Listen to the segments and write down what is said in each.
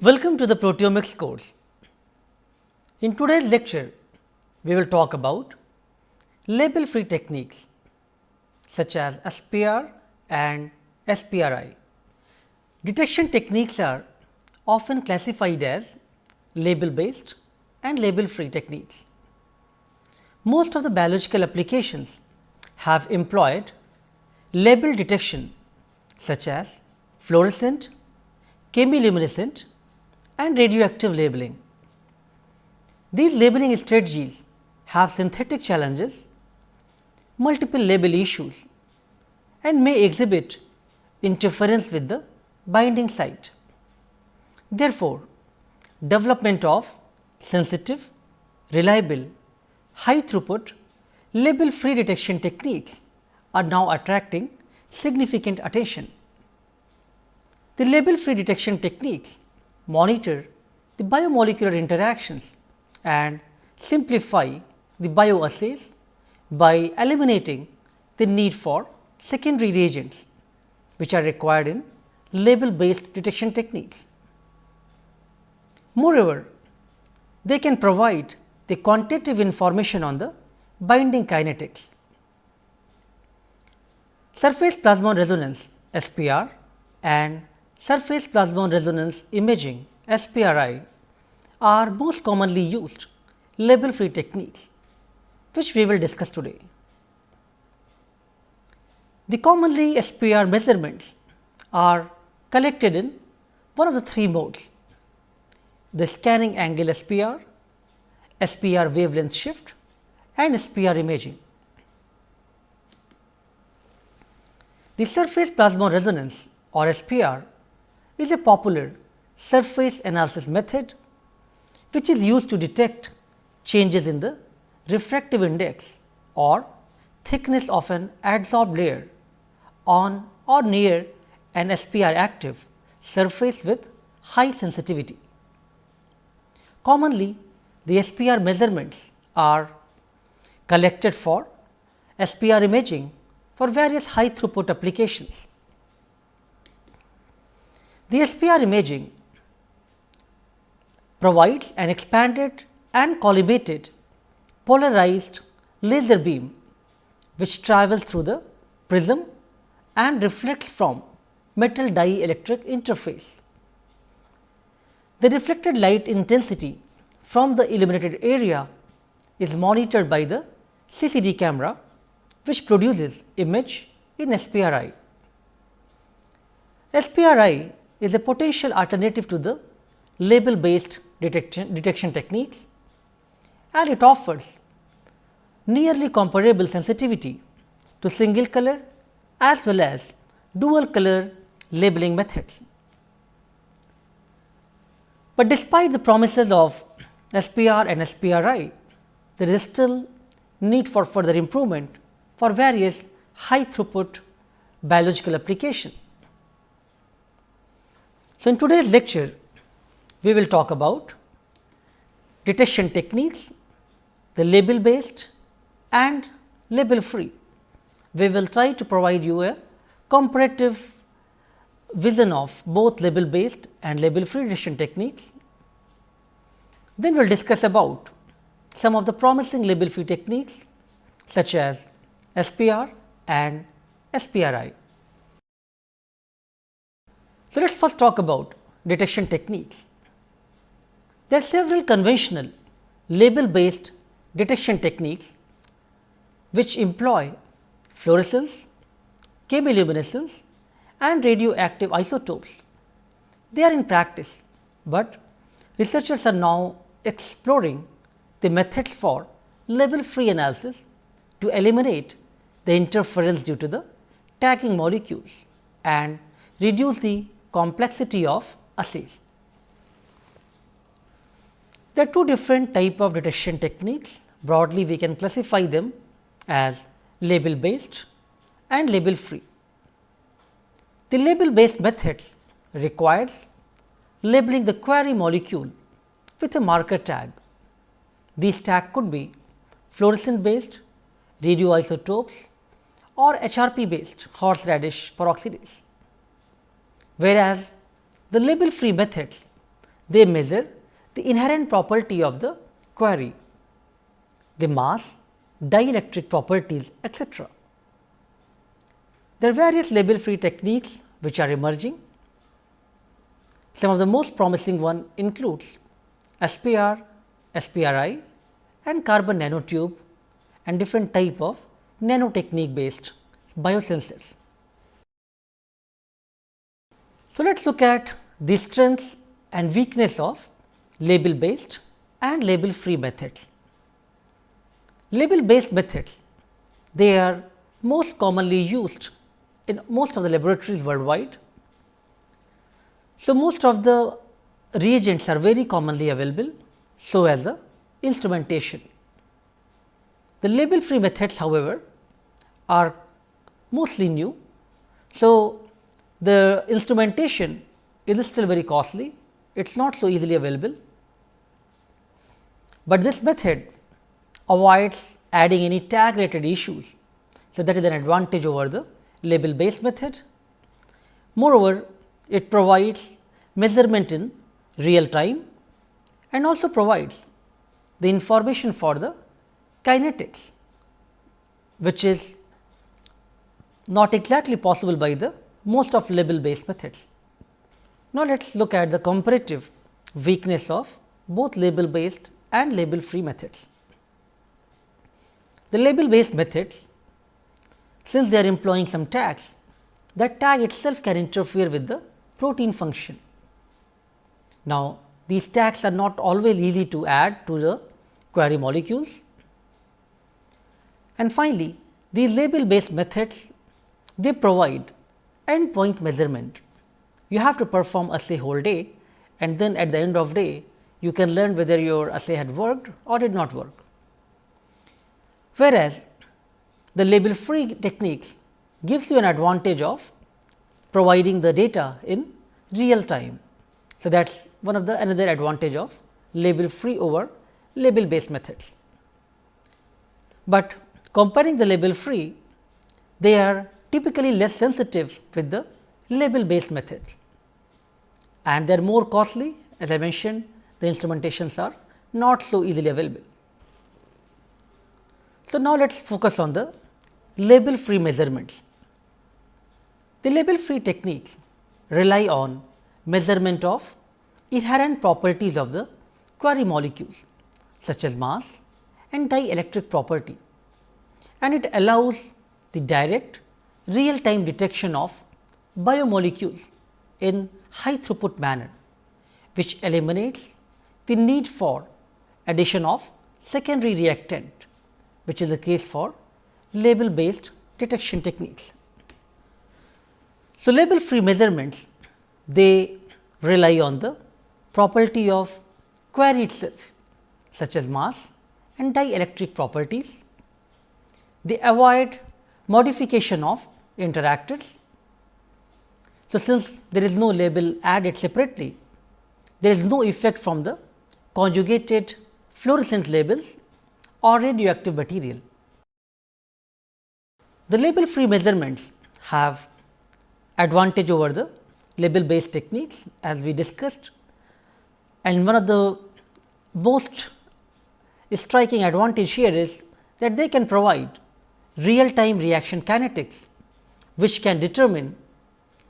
Welcome to the Proteomics course. In today's lecture, we will talk about label-free techniques such as SPR and SPRi. Detection techniques are often classified as label-based and label-free techniques. Most of the biological applications have employed label detection such as fluorescent, chemiluminescent and radioactive labeling. These labeling strategies have synthetic challenges, multiple label issues and may exhibit interference with the binding site. Therefore, development of sensitive, reliable, high throughput, label free detection techniques are now attracting significant attention. The label free detection techniques monitor the biomolecular interactions and simplify the bioassays by eliminating the need for secondary reagents, which are required in label based detection techniques. Moreover, they can provide the quantitative information on the binding kinetics. Surface plasmon resonance SPR and surface plasmon resonance imaging SPRi are most commonly used label free techniques, which we will discuss today. The commonly SPR measurements are collected in one of the three modes: the scanning angle SPR, SPR wavelength shift and SPR imaging. The surface plasmon resonance or SPR is a popular surface analysis method, which is used to detect changes in the refractive index or thickness of an adsorbed layer on or near an SPR active surface with high sensitivity. Commonly, the SPR measurements are collected for SPR imaging for various high throughput applications. The SPR imaging provides an expanded and collimated polarized laser beam, which travels through the prism and reflects from metal dielectric interface. The reflected light intensity from the illuminated area is monitored by the CCD camera, which produces image in SPRi. SPRi is a potential alternative to the label based detection techniques, and it offers nearly comparable sensitivity to single color as well as dual color labeling methods. But despite the promises of SPR and SPRi, there is still need for further improvement for various high throughput biological applications. So, in today's lecture, we will talk about detection techniques, the label based and label free. We will try to provide you a comparative vision of both label based and label free detection techniques. Then we will discuss about some of the promising label free techniques such as SPR and SPRi. So, let us first talk about detection techniques. There are several conventional label based detection techniques which employ fluorescence, chemiluminescence and radioactive isotopes. They are in practice, but researchers are now exploring the methods for label free analysis to eliminate the interference due to the tagging molecules and reduce the complexity of assays. There are two different types of detection techniques. Broadly, we can classify them as label based and label free. The label based methods requires labeling the query molecule with a marker tag. These tags could be fluorescent based, radioisotopes or HRP based horseradish peroxidase. Whereas, the label free methods they measure the inherent property of the query, the mass, dielectric properties, etc. There are various label free techniques which are emerging. Some of the most promising one includes SPR, SPRi and carbon nanotube and different type of nanotechnique based biosensors. So, let us look at the strengths and weakness of label based and label free methods. Label based methods, they are most commonly used in most of the laboratories worldwide. So, most of the reagents are very commonly available, so as the instrumentation. The label free methods, however, are mostly new. So, the instrumentation is still very costly, it is not so easily available, but this method avoids adding any tag related issues. So, that is an advantage over the label based method. Moreover, it provides measurement in real time and also provides the information for the kinetics, which is not exactly possible by the most of label based methods. Now, let us look at the comparative weakness of both label based and label free methods. The label based methods, since they are employing some tags, that tag itself can interfere with the protein function. Now, these tags are not always easy to add to the query molecules. And finally, these label based methods, they provide endpoint measurement. You have to perform assay whole day and then at the end of day, you can learn whether your assay had worked or did not work. Whereas, the label free techniques gives you an advantage of providing the data in real time. So, that is one of the another advantage of label free over label based methods. But comparing the label free, they are typically less sensitive with the label based methods and they are more costly. As I mentioned, the instrumentations are not so easily available. So, now let us focus on the label free measurements. The label free techniques rely on measurement of inherent properties of the query molecules such as mass and dielectric property, and it allows the direct real time detection of biomolecules in high throughput manner, which eliminates the need for addition of secondary reactant, which is the case for label based detection techniques. So, label free measurements, they rely on the property of query itself such as mass and dielectric properties. They avoid modification of interactors. So, since there is no label added separately, there is no effect from the conjugated fluorescent labels or radioactive material. The label free measurements have advantage over the label based techniques as we discussed, and one of the most striking advantage here is that they can provide real time reaction kinetics, which can determine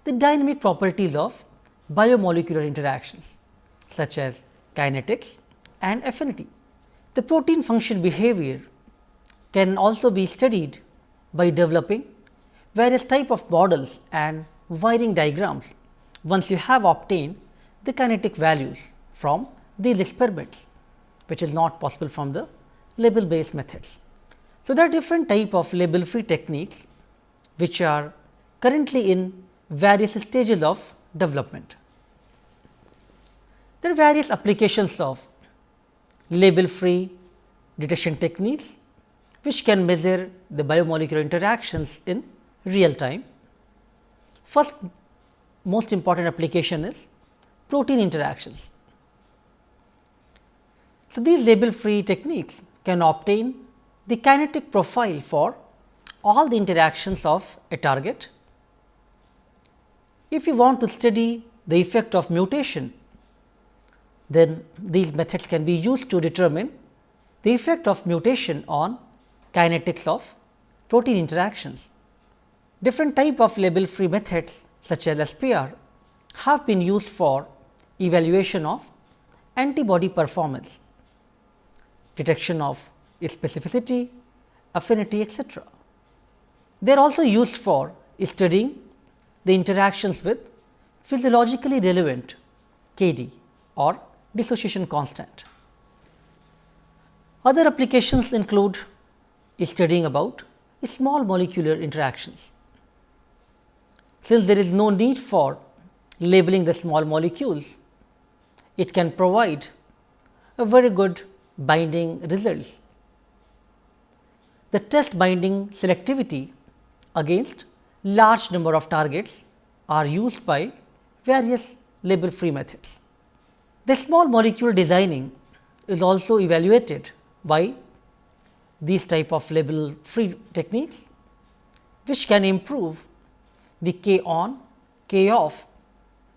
the dynamic properties of biomolecular interactions such as kinetics and affinity. The protein function behavior can also be studied by developing various type of models and wiring diagrams once you have obtained the kinetic values from these experiments, which is not possible from the label based methods. So, there are different type of label free techniques which are currently in various stages of development. There are various applications of label free detection techniques which can measure the biomolecular interactions in real time. First most important application is protein interactions. So, these label free techniques can obtain the kinetic profile for all the interactions of a target. If you want to study the effect of mutation then these methods can be used to determine the effect of mutation on kinetics of protein interactions. Different type of label free methods such as SPR have been used for evaluation of antibody performance, detection of specificity, affinity, etc. They are also used for studying the interactions with physiologically relevant Kd or dissociation constant. Other applications include studying about small molecular interactions. Since there is no need for labeling the small molecules, it can provide a very good binding results. The test binding selectivity against large number of targets are used by various label free methods. The small molecule designing is also evaluated by these type of label free techniques, which can improve the K on, K off,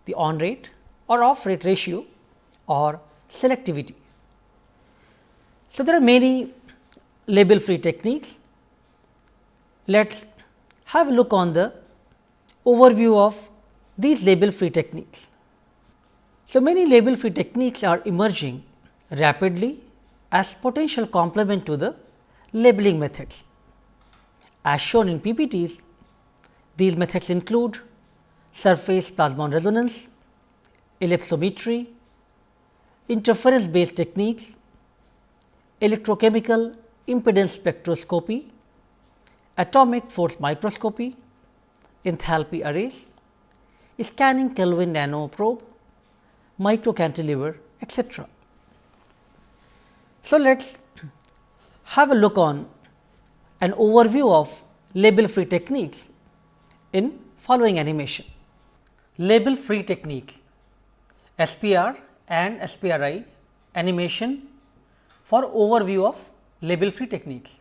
the on rate or off rate ratio or selectivity. So, there are many label free techniques. Let us have a look on the overview of these label free techniques. So, many label free techniques are emerging rapidly as potential complement to the labeling methods. As shown in PPTs, these methods include surface plasmon resonance, ellipsometry, interference based techniques, electrochemical impedance spectroscopy, atomic force microscopy, enthalpy arrays, scanning Kelvin nanoprobe, microcantilever, etc. So, let us have a look on an overview of label free techniques in following animation. Label free techniques, SPR and SPRi animation for overview of label free techniques.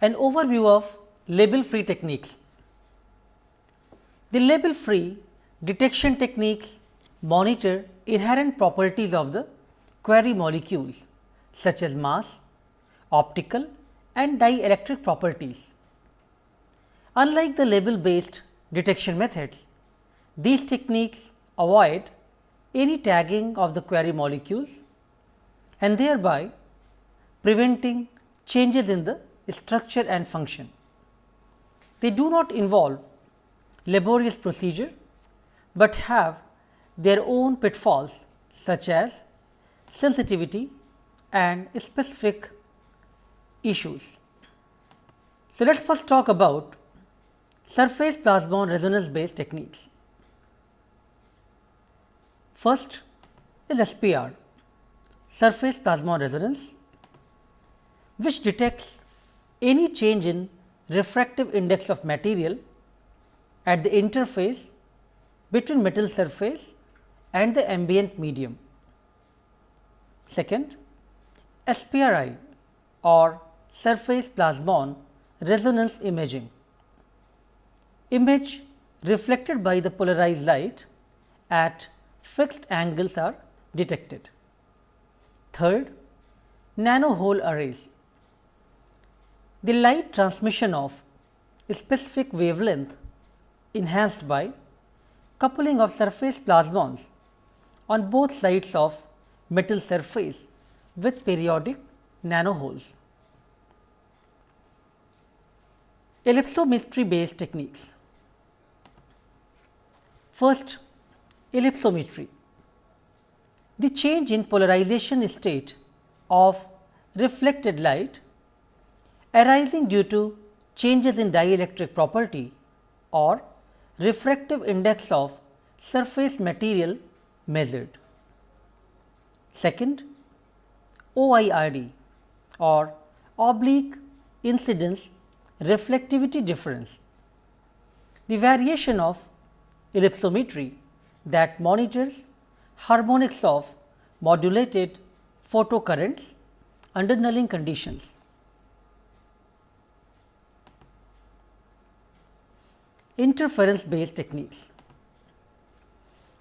An overview of label free techniques. The label free detection techniques monitor inherent properties of the query molecules such as mass, optical and dielectric properties. Unlike the label based detection methods, these techniques avoid any tagging of the query molecules and thereby preventing changes in the structure and function. They do not involve laborious procedure, but have their own pitfalls such as sensitivity and specific issues. So, let us first talk about surface plasmon resonance based techniques. First is SPR, surface plasmon resonance, which detects any change in refractive index of material at the interface between metal surface and the ambient medium. Second, SPRi or surface plasmon resonance imaging. Image reflected by the polarized light at fixed angles are detected. Third, nano-hole arrays. The light transmission of a specific wavelength enhanced by coupling of surface plasmons on both sides of metal surface with periodic nano-holes. Ellipsometry based techniques. First, ellipsometry. The change in polarization state of reflected light arising due to changes in dielectric property or refractive index of surface material measured. Second, OIRD or oblique incidence reflectivity difference. The variation of ellipsometry that monitors harmonics of modulated photocurrents under nulling conditions. Interference based techniques.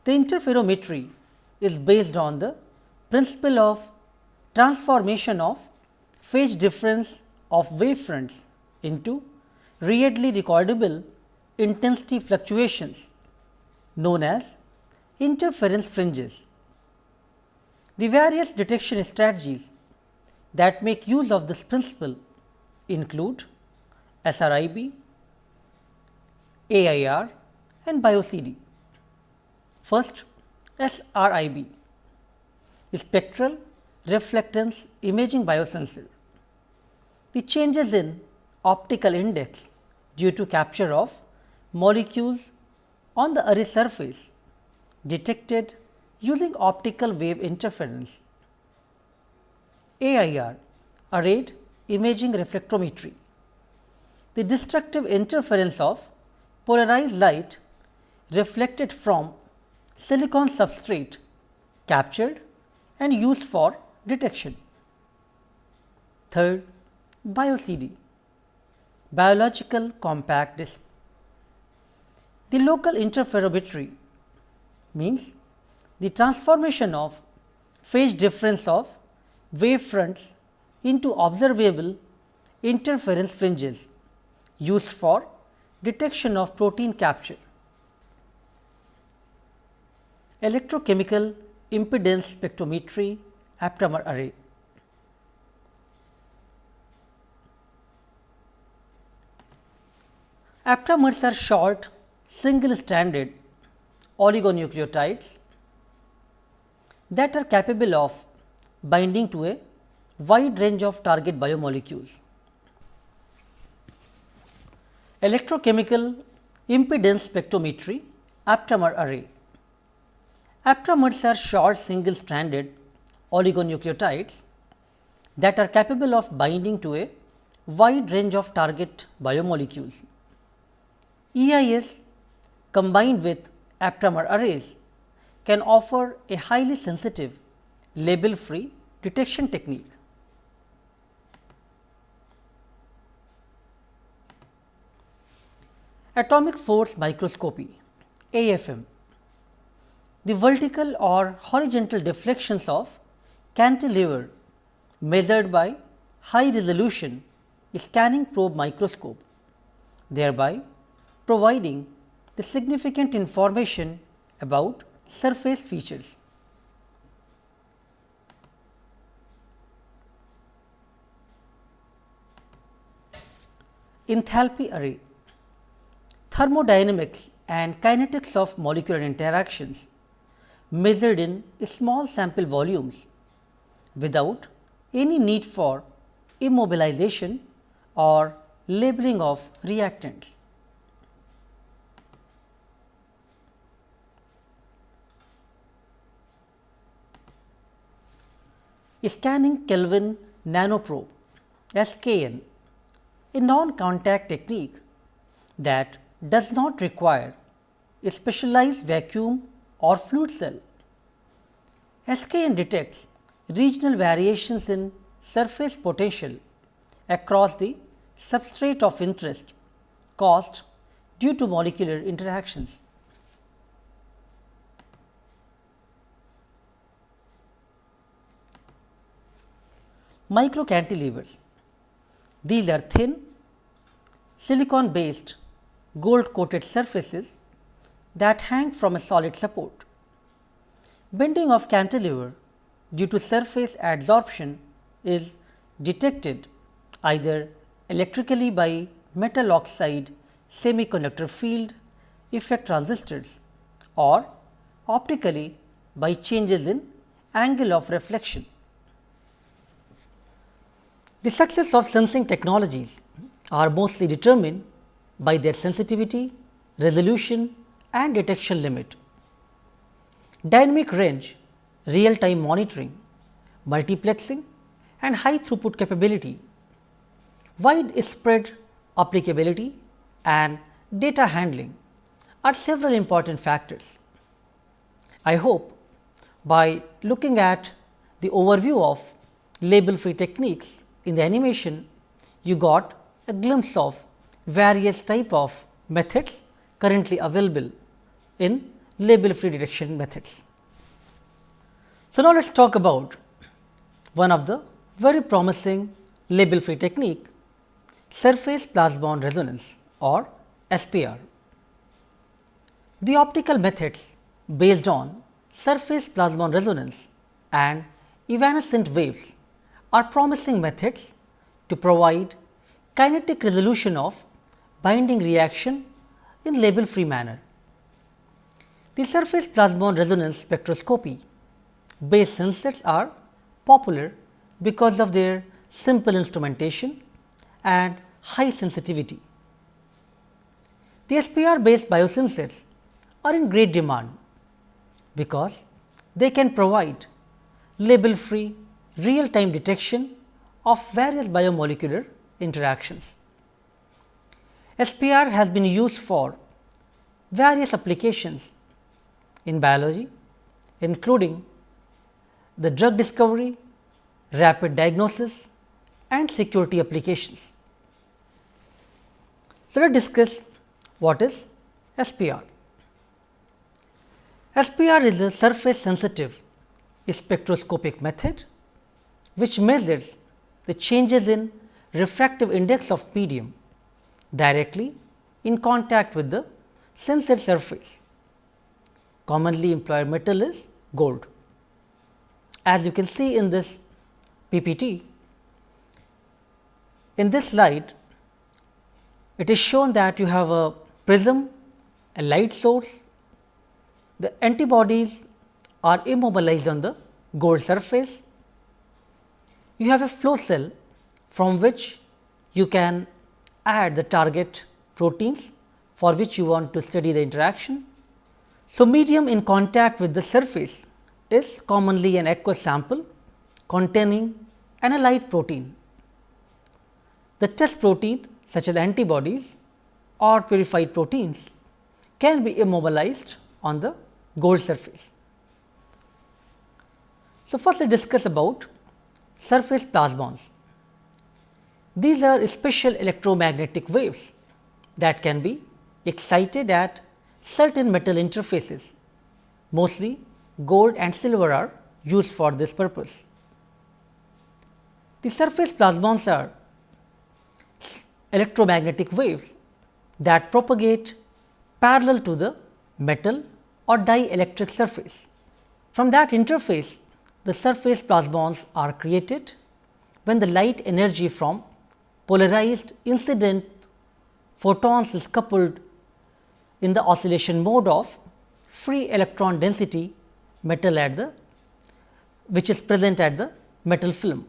The interferometry is based on the principle of transformation of phase difference of wavefronts into readily recordable intensity fluctuations known as interference fringes. The various detection strategies that make use of this principle include SRIB, AIR and BioCD. First, SRIB, spectral reflectance imaging biosensor. The changes in optical index due to capture of molecules on the array surface detected using optical wave interference. AIR, arrayed imaging reflectometry. The destructive interference of polarized light reflected from silicon substrate captured and used for detection. Third, BioCD, biological compact disc. The local interferometry means the transformation of phase difference of wavefronts into observable interference fringes used for detection of protein capture. Electrochemical impedance spectrometry aptamer array. Aptamers are short single stranded oligonucleotides that are capable of binding to a wide range of target biomolecules. Electrochemical impedance spectrometry aptamer array. Aptamers are short single stranded oligonucleotides that are capable of binding to a wide range of target biomolecules. EIS combined with aptamer arrays can offer a highly sensitive label free detection technique. Atomic force microscopy AFM. The vertical or horizontal deflections of cantilever measured by high resolution scanning probe microscope, thereby providing the significant information about surface features. Enthalpy array. Thermodynamics and kinetics of molecular interactions measured in small sample volumes without any need for immobilization or labeling of reactants. Scanning Kelvin nanoprobe SKN, a non-contact technique that does not require a specialized vacuum or fluid cell. SKN detects regional variations in surface potential across the substrate of interest caused due to molecular interactions. Microcantilevers. These are thin silicon based gold coated surfaces that hang from a solid support. Bending of cantilever due to surface adsorption is detected either electrically by metal oxide semiconductor field effect transistors or optically by changes in angle of reflection. The success of sensing technologies are mostly determined by their sensitivity, resolution and detection limit. Dynamic range, real time monitoring, multiplexing and high throughput capability, widespread applicability and data handling are several important factors. I hope by looking at the overview of label free techniques in the animation, you got a glimpse of various type of methods currently available in label free detection methods. So, now let us talk about one of the very promising label free technique, surface plasmon resonance or SPR. The optical methods based on surface plasmon resonance and evanescent waves are promising methods to provide kinetic resolution of binding reaction in label free manner. The surface plasmon resonance spectroscopy based sensors are popular because of their simple instrumentation and high sensitivity. The SPR based biosensors are in great demand because they can provide label free real time detection of various biomolecular interactions. SPR has been used for various applications in biology, including the drug discovery, rapid diagnosis and security applications. So, let us discuss what is SPR. SPR is a surface sensitive spectroscopic method which measures the changes in refractive index of medium directly in contact with the sensor surface. Commonly employed metal is gold. As you can see in this PPT, in this slide it is shown that you have a prism, a light source, the antibodies are immobilized on the gold surface. You have a flow cell from which you can add the target proteins for which you want to study the interaction. So, medium in contact with the surface is commonly an aqueous sample containing analyte protein. The test protein such as antibodies or purified proteins can be immobilized on the gold surface. So, first let us discuss about surface plasmons. These are special electromagnetic waves that can be excited at certain metal interfaces. Mostly gold and silver are used for this purpose. The surface plasmons are electromagnetic waves that propagate parallel to the metal or dielectric surface. From that interface, the surface plasmons are created when the light energy from polarized incident photons is coupled in the oscillation mode of free electron density metal at the which is present at the metal film.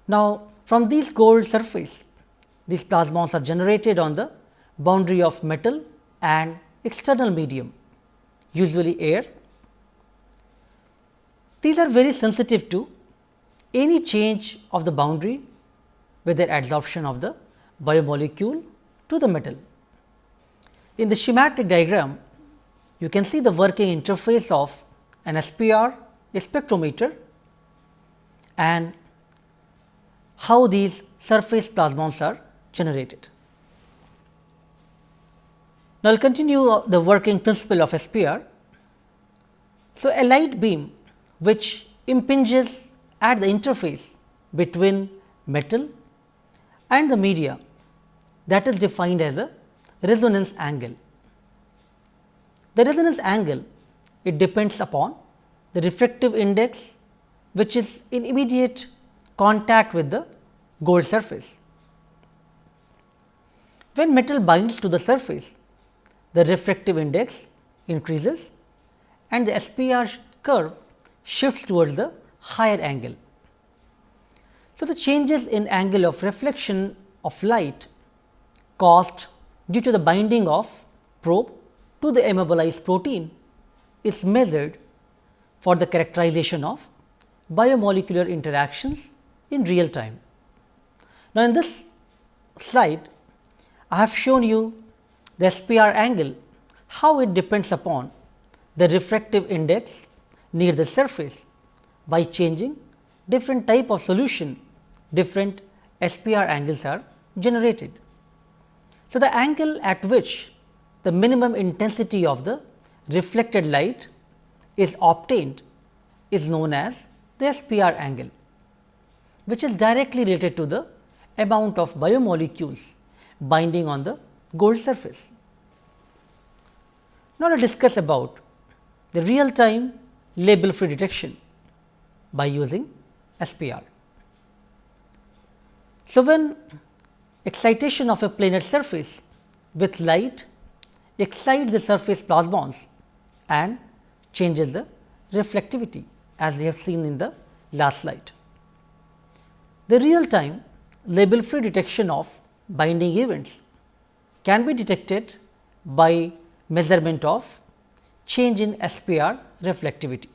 Now, from these gold surface, these plasmons are generated on the boundary of metal and external medium, usually air. These are very sensitive to any change of the boundary with their adsorption of the biomolecule to the metal. In the schematic diagram, you can see the working interface of an SPR, a spectrometer, and how these surface plasmons are generated. Now, I will continue the working principle of SPR. So, a light beam which impinges at the interface between metal and the media, that is defined as a resonance angle. The resonance angle, it depends upon the refractive index which is in immediate contact with the gold surface. When metal binds to the surface, the refractive index increases and the SPR curve shifts towards the higher angle. So, the changes in angle of reflection of light caused due to the binding of probe to the immobilized protein is measured for the characterization of biomolecular interactions in real time. Now, in this slide, I have shown you the SPR angle, how it depends upon the refractive index near the surface. By changing different type of solution, different SPR angles are generated. So, the angle at which the minimum intensity of the reflected light is obtained is known as the SPR angle, which is directly related to the amount of biomolecules binding on the gold surface. Now, let us discuss about the real time label free detection by using SPR. So, when excitation of a planar surface with light excites the surface plasmons and changes the reflectivity, as we have seen in the last slide. The real time label free detection of binding events can be detected by measurement of change in SPR reflectivity.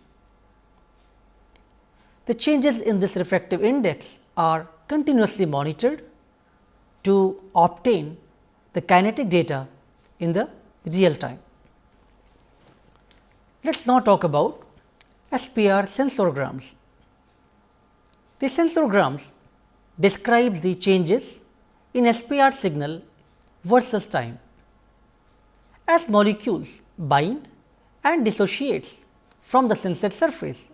The changes in this refractive index are continuously monitored to obtain the kinetic data in the real time. Let us now talk about SPR sensorgrams. The sensorgrams describes the changes in SPR signal versus time. As molecules bind and dissociates from the sensed surface,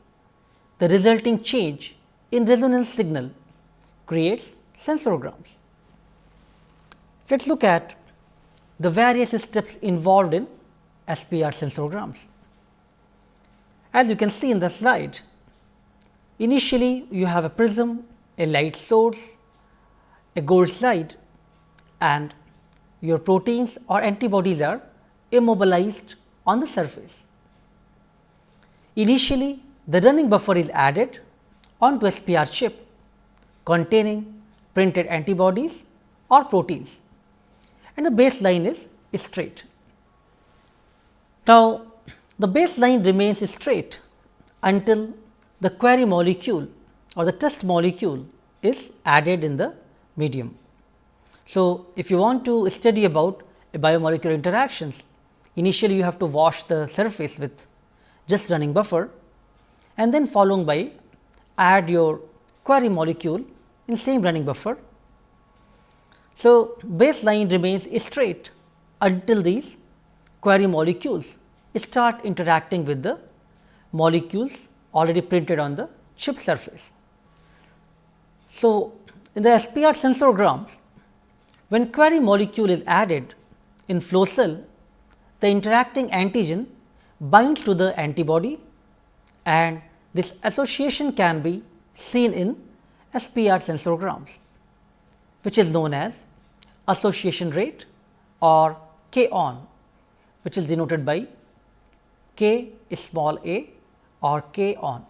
the resulting change in resonance signal creates sensorgrams. Let us look at the various steps involved in SPR sensorgrams. As you can see in the slide, initially you have a prism, a light source, a gold slide, and your proteins or antibodies are immobilized on the surface. Initially, the running buffer is added onto a SPR chip containing printed antibodies or proteins, and the baseline is straight. Now, the baseline remains straight until the query molecule or the test molecule is added in the medium. So, if you want to study about a biomolecular interactions, initially you have to wash the surface with just running buffer, and then following by add your query molecule in same running buffer. So, baseline remains straight until these query molecules start interacting with the molecules already printed on the chip surface. So, in the SPR sensorgrams, when query molecule is added in flow cell, the interacting antigen binds to the antibody, and this association can be seen in SPR sensorgrams, which is known as association rate or K on, which is denoted by K small a or K on.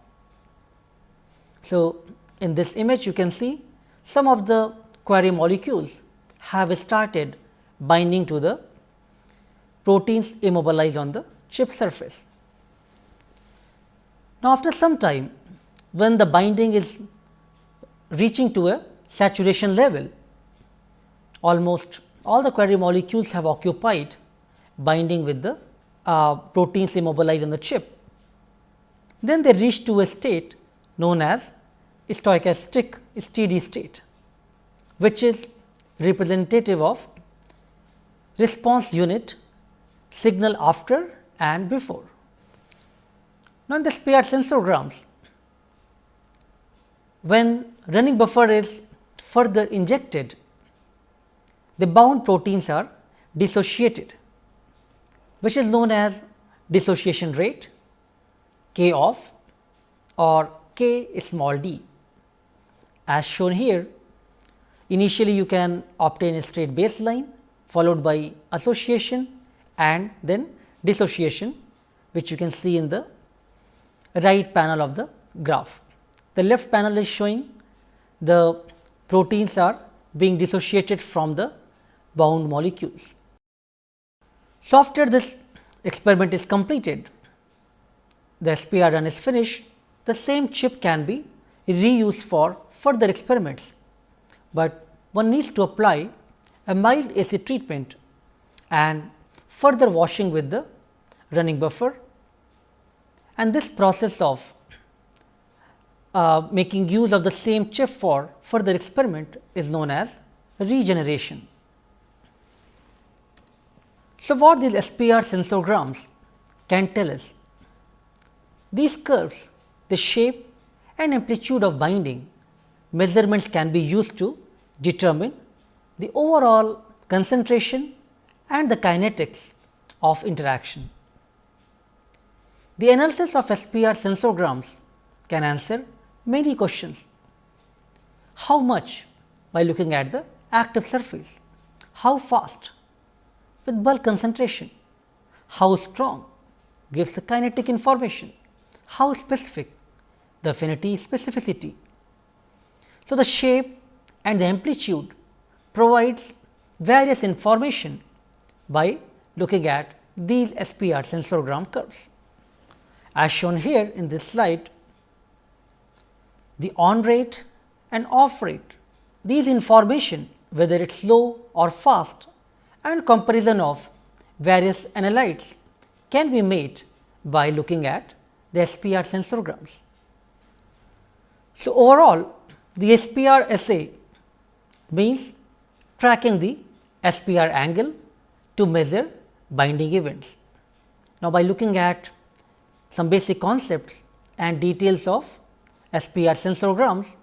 So, in this image you can see some of the query molecules have started binding to the proteins immobilized on the chip surface. Now, after some time, when the binding is reaching to a saturation level, almost all the query molecules have occupied binding with the proteins immobilized on the chip. Then they reach to a state known as stochastic steady state, which is representative of response unit signal after and before. Now, in the SPR sensorgrams, when running buffer is further injected, the bound proteins are dissociated, which is known as dissociation rate, K off or K small d. As shown here, initially you can obtain a straight baseline followed by association and then dissociation, which you can see in the right panel of the graph. The left panel is showing the proteins are being dissociated from the bound molecules. So, after this experiment is completed, the SPR run is finished, the same chip can be reused for further experiments, but one needs to apply a mild acid treatment and further washing with the running buffer, and this process of making use of the same chip for further experiment is known as regeneration. So, what these SPR sensorgrams can tell us. These curves, the shape and amplitude of binding measurements can be used to determine the overall concentration and the kinetics of interaction. The analysis of SPR sensorgrams can answer many questions. How much? By looking at the active surface. How fast? With bulk concentration. How strong? Gives the kinetic information. How specific? The affinity specificity. So, the shape and the amplitude provides various information by looking at these SPR sensorgram curves. As shown here in this slide, the on rate and off rate, these information whether it is slow or fast and comparison of various analytes can be made by looking at the SPR sensorgrams. So, overall the SPR assay means tracking the SPR angle to measure binding events. Now, by looking at some basic concepts and details of SPR sensorgrams,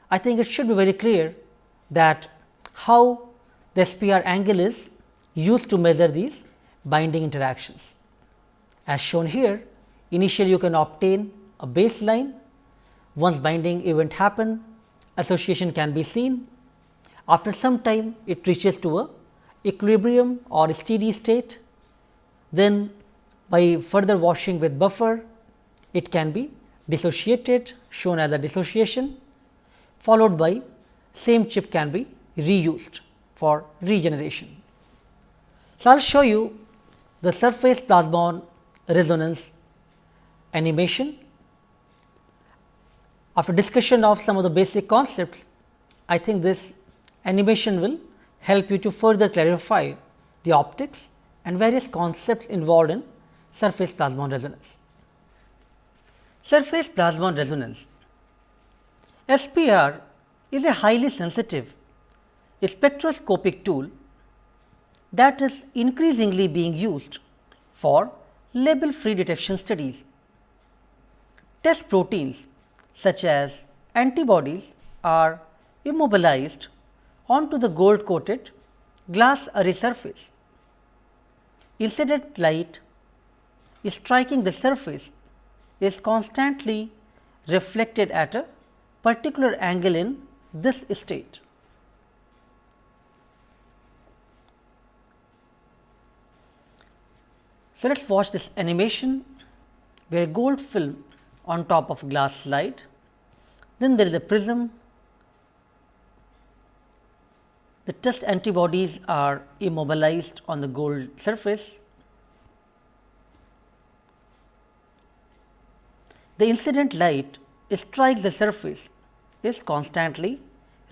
I think it should be very clear that how the SPR angle is used to measure these binding interactions. As shown here, initially you can obtain a baseline. Once binding event happen, association can be seen. After some time, it reaches to a equilibrium or steady state. Then by further washing with buffer, it can be dissociated, shown as a dissociation, followed by same chip can be reused for regeneration. So, I will show you the surface plasmon resonance animation. After discussion of some of the basic concepts, I think this animation will help you to further clarify the optics and various concepts involved in surface plasmon resonance. Surface plasmon resonance. SPR is a highly sensitive spectroscopic tool that is increasingly being used for label free detection studies. Test proteins such as antibodies are immobilized onto the gold coated glass array surface. Incident light striking the surface is constantly reflected at a particular angle in this state. So, let us watch this animation where gold film on top of glass slide, then there is a prism. The test antibodies are immobilized on the gold surface. The incident light strikes the surface is constantly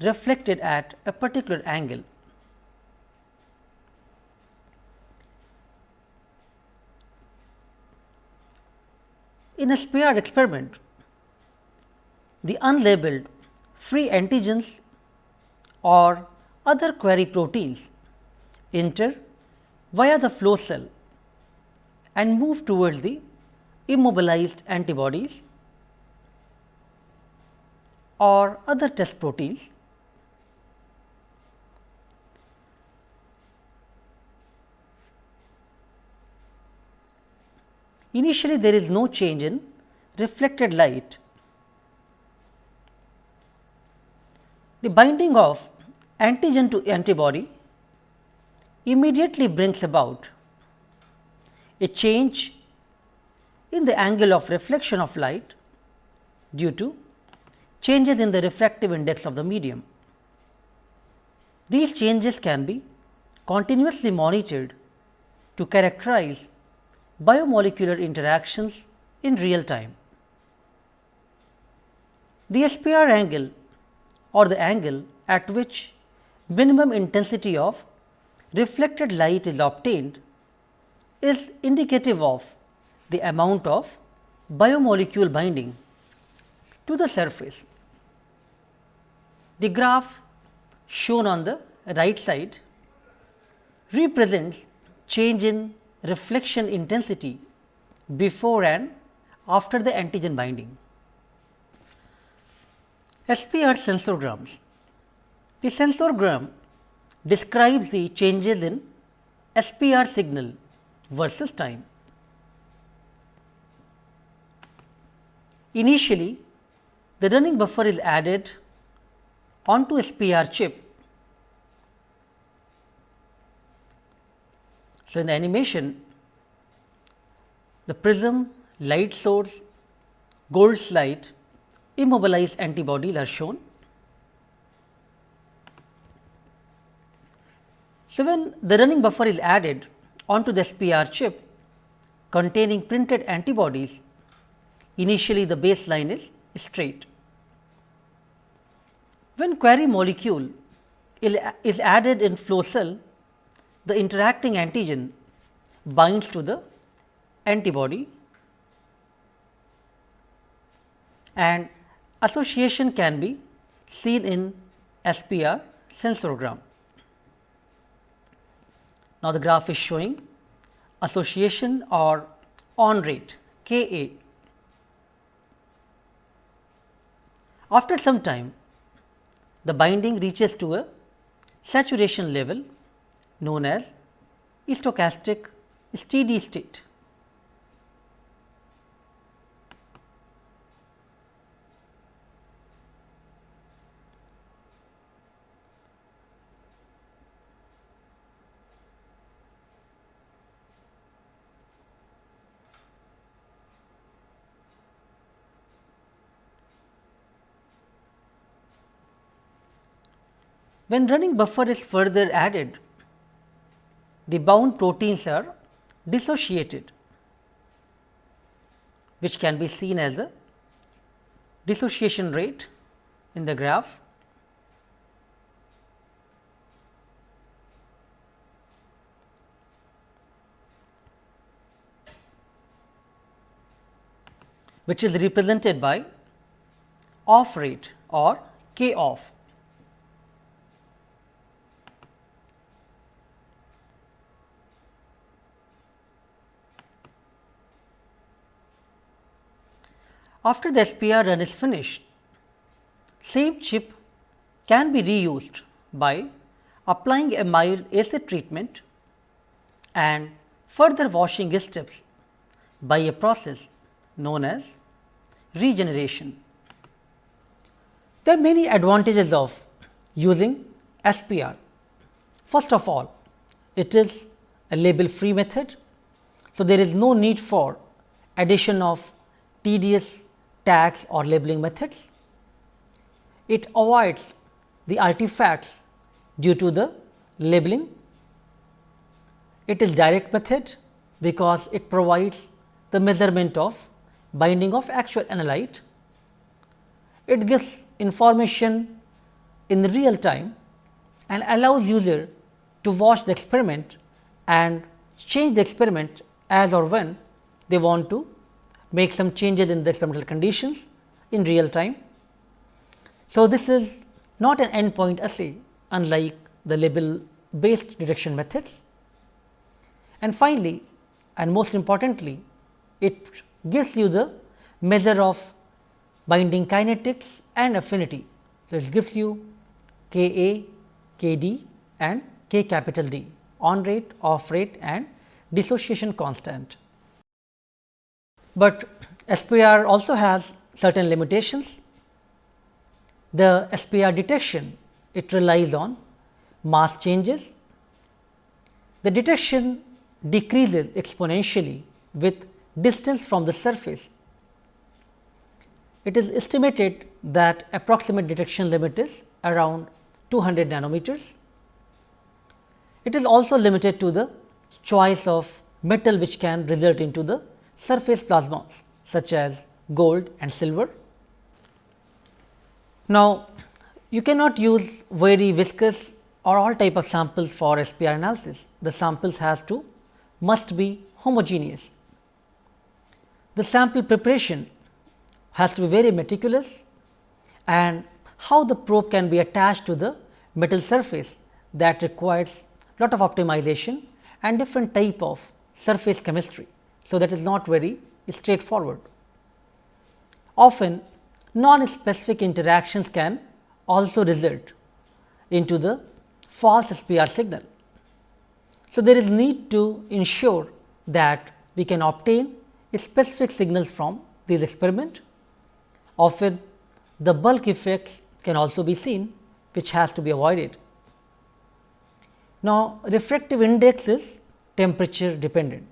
reflected at a particular angle. In a SPR experiment, the unlabeled free antigens or other query proteins enter via the flow cell and move towards the immobilized antibodies or other test proteins. Initially, there is no change in reflected light. The binding of antigen to antibody immediately brings about a change in the angle of reflection of light due to changes in the refractive index of the medium. These changes can be continuously monitored to characterize biomolecular interactions in real time. The SPR angle or the angle at which minimum intensity of reflected light is obtained is indicative of the amount of biomolecule binding to the surface. The graph shown on the right side represents change in reflection intensity before and after the antigen binding. SPR sensorgrams. The sensorgram describes the changes in SPR signal versus time. Initially, the running buffer is added onto SPR chip. So, in the animation, the prism, light source, gold slide, immobilized antibodies are shown. So, when the running buffer is added onto the SPR chip containing printed antibodies, initially the baseline is straight. When query molecule is added in flow cell, the interacting antigen binds to the antibody and association can be seen in SPR sensorgram. Now, the graph is showing association or on rate Ka. After some time, the binding reaches to a saturation level known as stochastic steady state. When running buffer is further added, the bound proteins are dissociated, which can be seen as a dissociation rate in the graph. Which is represented by off rate or K off. After the SPR run is finished, same chip can be reused by applying a mild acid treatment and further washing steps by a process known as regeneration. There are many advantages of using SPR. First of all, it is a label free method. So, there is no need for addition of tedious tags or labeling methods. It avoids the artifacts due to the labeling. It is direct method because it provides the measurement of binding of actual analyte. It gives information in real time and allows user to watch the experiment and change the experiment as or when they want to make some changes in the experimental conditions in real time. So, this is not an endpoint assay unlike the label based detection methods. And finally, and most importantly, it gives you the measure of binding kinetics and affinity. So, it gives you Ka, Kd and K capital D, on rate, off rate and dissociation constant. But SPR also has certain limitations. The SPR detection, it relies on mass changes. The detection decreases exponentially with distance from the surface. It is estimated that approximate detection limit is around 200 nanometers. It is also limited to the choice of metal which can result into the surface plasmons such as gold and silver. Now, you cannot use very viscous or all type of samples for SPR analysis. The samples must be homogeneous. The sample preparation has to be very meticulous, and how the probe can be attached to the metal surface, that requires lot of optimization and different type of surface chemistry So, that is not very straightforward. Often non-specific interactions can also result into the false SPR signal. So, there is need to ensure that we can obtain specific signals from these experiments. Often the bulk effects can also be seen, which has to be avoided. Now, refractive index is temperature dependent.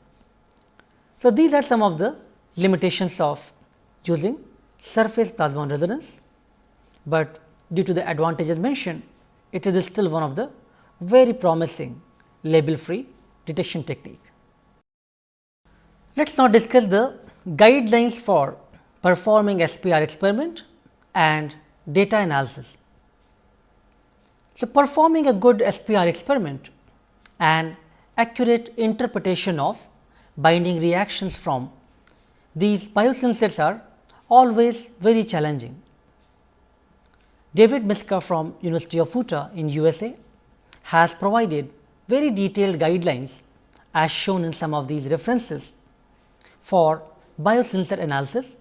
So, these are some of the limitations of using surface plasmon resonance, but due to the advantages mentioned, it is still one of the very promising label free detection technique. Let us now discuss the guidelines for performing SPR experiment and data analysis. So, performing a good SPR experiment and accurate interpretation of binding reactions from these biosensors are always very challenging. David Miska from University of Utah in USA has provided very detailed guidelines as shown in some of these references for biosensor analysis.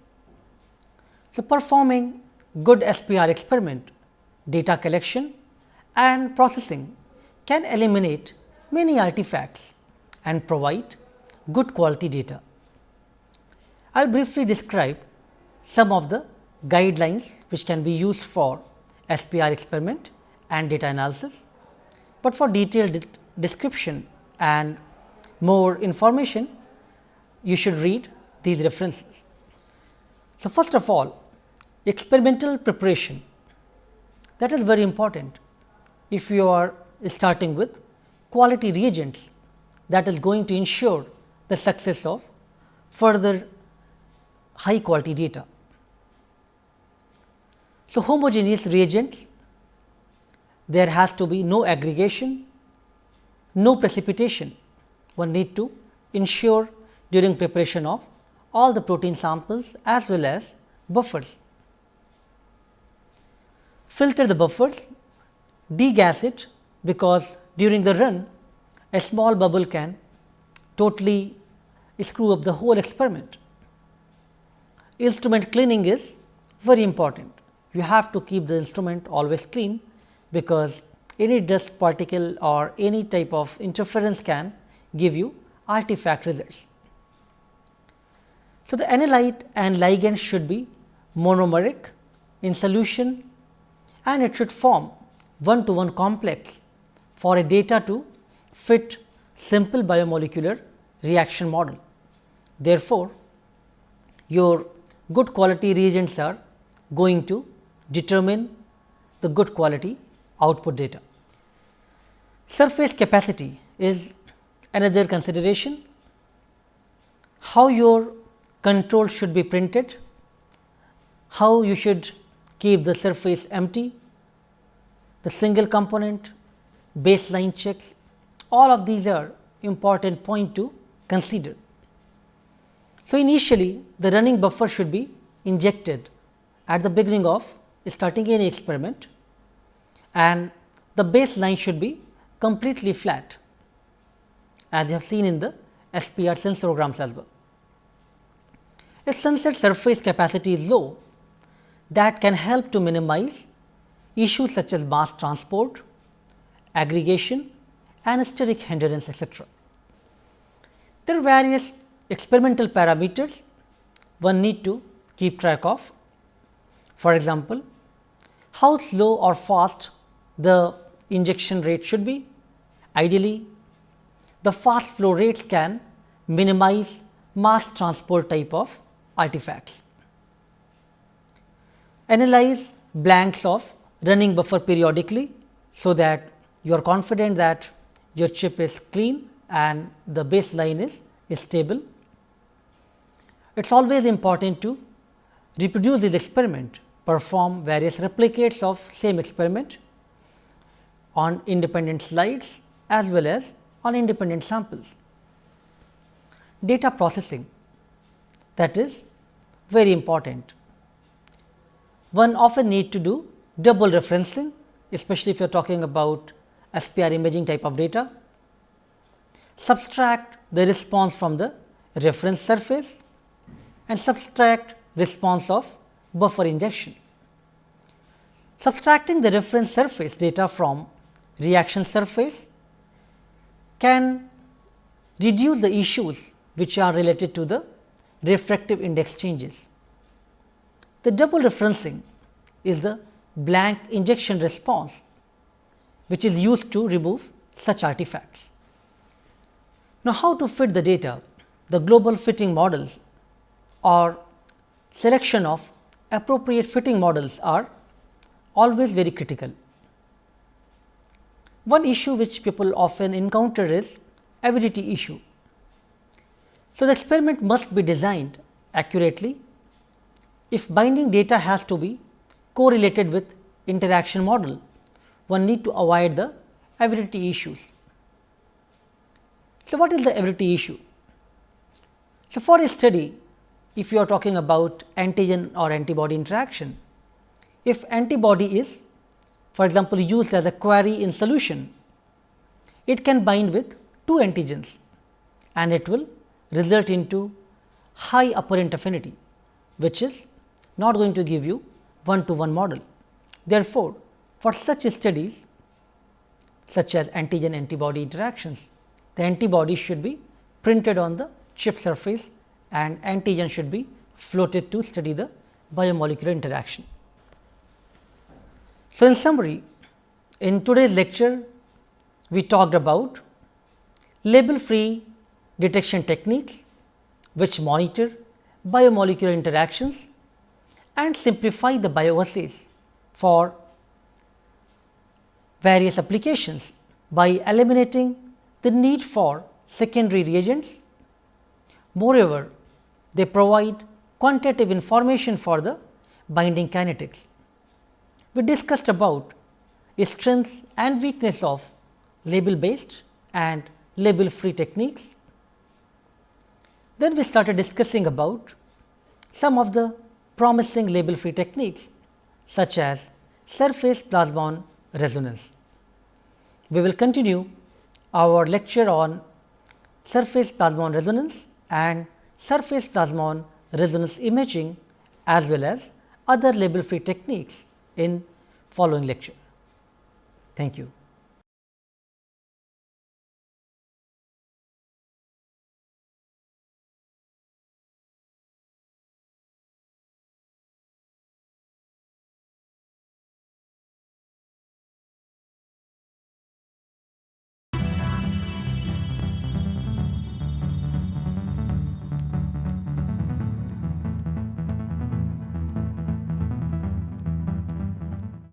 So, performing good SPR experiment, data collection and processing can eliminate many artifacts and provide good quality data. I will briefly describe some of the guidelines which can be used for SPR experiment and data analysis, but for detailed description and more information you should read these references. So, first of all, experimental preparation, that is very important. If you are starting with quality reagents, that is going to ensure the success of further high quality data. So, homogeneous reagents, there has to be no aggregation, no precipitation. One need to ensure during preparation of all the protein samples as well as buffers. Filter the buffers, degas it, because during the run a small bubble can totally screw up the whole experiment. Instrument cleaning is very important. You have to keep the instrument always clean, because any dust particle or any type of interference can give you artifact results. So, the analyte and ligand should be monomeric in solution, and it should form one to one complex for a data to fit simple biomolecular reaction model. Therefore, your good quality reagents are going to determine the good quality output data. Surface capacity is another consideration. How your control should be printed, how you should keep the surface empty, the single component, baseline checks, all of these are important point to consider. So, initially the running buffer should be injected at the beginning of starting any experiment, and the baseline should be completely flat, as you have seen in the SPR sensorograms as well. If sensor surface capacity is low, that can help to minimize issues such as mass transport, aggregation and steric hindrance, etc. There are various experimental parameters one need to keep track of. For example, how slow or fast the injection rate should be. Ideally, the fast flow rates can minimize mass transport type of artifacts. Analyze blanks of running buffer periodically, so that you are confident that your chip is clean and the baseline is stable. It is always important to reproduce this experiment, perform various replicates of same experiment on independent slides as well as on independent samples. Data processing, that is very important. One often need to do double referencing, especially if you are talking about SPR imaging type of data. Subtract the response from the reference surface and subtract response of buffer injection. Subtracting the reference surface data from reaction surface can reduce the issues which are related to the refractive index changes. The double referencing is the blank injection response, which is used to remove such artifacts. Now, how to fit the data? The global fitting models or selection of appropriate fitting models are always very critical. One issue which people often encounter is avidity issue. So, the experiment must be designed accurately. If binding data has to be correlated with interaction model, one need to avoid the avidity issues. So, what is the avidity issue? So, for a study, if you are talking about antigen or antibody interaction, if antibody is, for example, used as a query in solution, it can bind with two antigens and it will result into high apparent affinity, which is not going to give you one-to-one model. Therefore, for such studies such as antigen antibody interactions, the antibody should be printed on the chip surface and antigen should be floated to study the biomolecular interaction. So, in summary, in today's lecture, we talked about label free detection techniques which monitor biomolecular interactions and simplify the bioassays for various applications by eliminating the need for secondary reagents. Moreover, they provide quantitative information for the binding kinetics. We discussed about strengths and weakness of label based and label free techniques. Then we started discussing about some of the promising label free techniques such as surface plasmon resonance. We will continue our lecture on surface plasmon resonance and surface plasmon resonance imaging as well as other label free techniques in following lecture. Thank you.